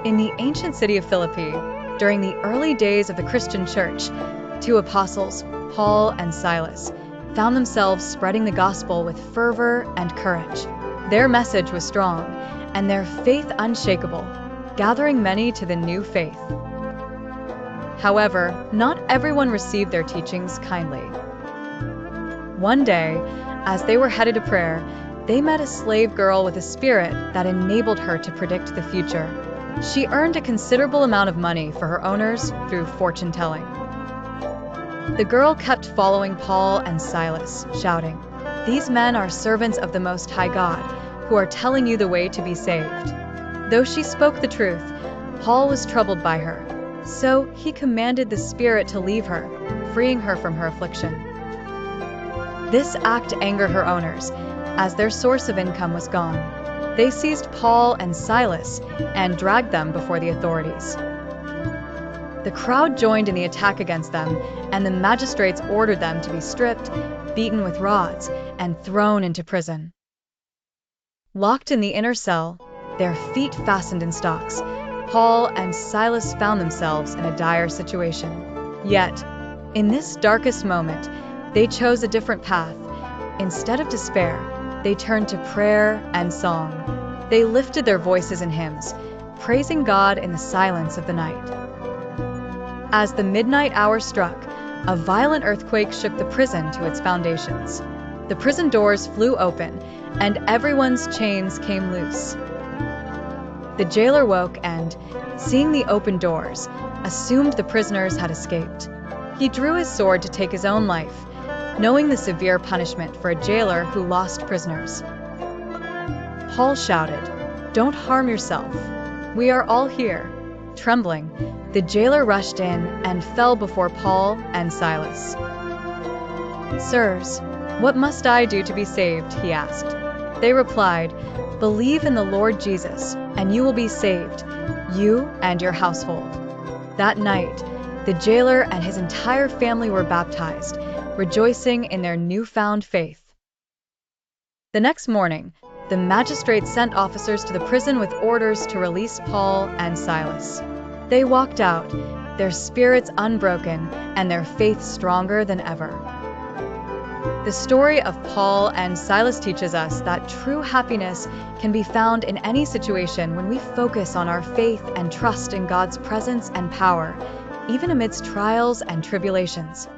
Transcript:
In the ancient city of Philippi, during the early days of the Christian church, two apostles, Paul and Silas, found themselves spreading the gospel with fervor and courage. Their message was strong, and their faith unshakable, gathering many to the new faith. However, not everyone received their teachings kindly. One day, as they were headed to prayer, they met a slave girl with a spirit that enabled her to predict the future. She earned a considerable amount of money for her owners through fortune-telling. The girl kept following Paul and Silas, shouting, "These men are servants of the Most High God, who are telling you the way to be saved." Though she spoke the truth, Paul was troubled by her, so he commanded the spirit to leave her, freeing her from her affliction. This act angered her owners, as their source of income was gone. They seized Paul and Silas and dragged them before the authorities. The crowd joined in the attack against them, and the magistrates ordered them to be stripped, beaten with rods, and thrown into prison. Locked in the inner cell, their feet fastened in stocks, Paul and Silas found themselves in a dire situation. Yet, in this darkest moment, they chose a different path. Instead of despair, they turned to prayer and song. They lifted their voices in hymns, praising God in the silence of the night. As the midnight hour struck, a violent earthquake shook the prison to its foundations. The prison doors flew open, and everyone's chains came loose. The jailer woke and, seeing the open doors, assumed the prisoners had escaped. He drew his sword to take his own life, knowing the severe punishment for a jailer who lost prisoners. Paul shouted, "Don't harm yourself. We are all here." Trembling, the jailer rushed in and fell before Paul and Silas. "Sirs, what must I do to be saved?" he asked. They replied, "Believe in the Lord Jesus, and you will be saved, you and your household." That night, the jailer and his entire family were baptized, rejoicing in their newfound faith. The next morning, the magistrates sent officers to the prison with orders to release Paul and Silas. They walked out, their spirits unbroken and their faith stronger than ever. The story of Paul and Silas teaches us that true happiness can be found in any situation when we focus on our faith and trust in God's presence and power, even amidst trials and tribulations.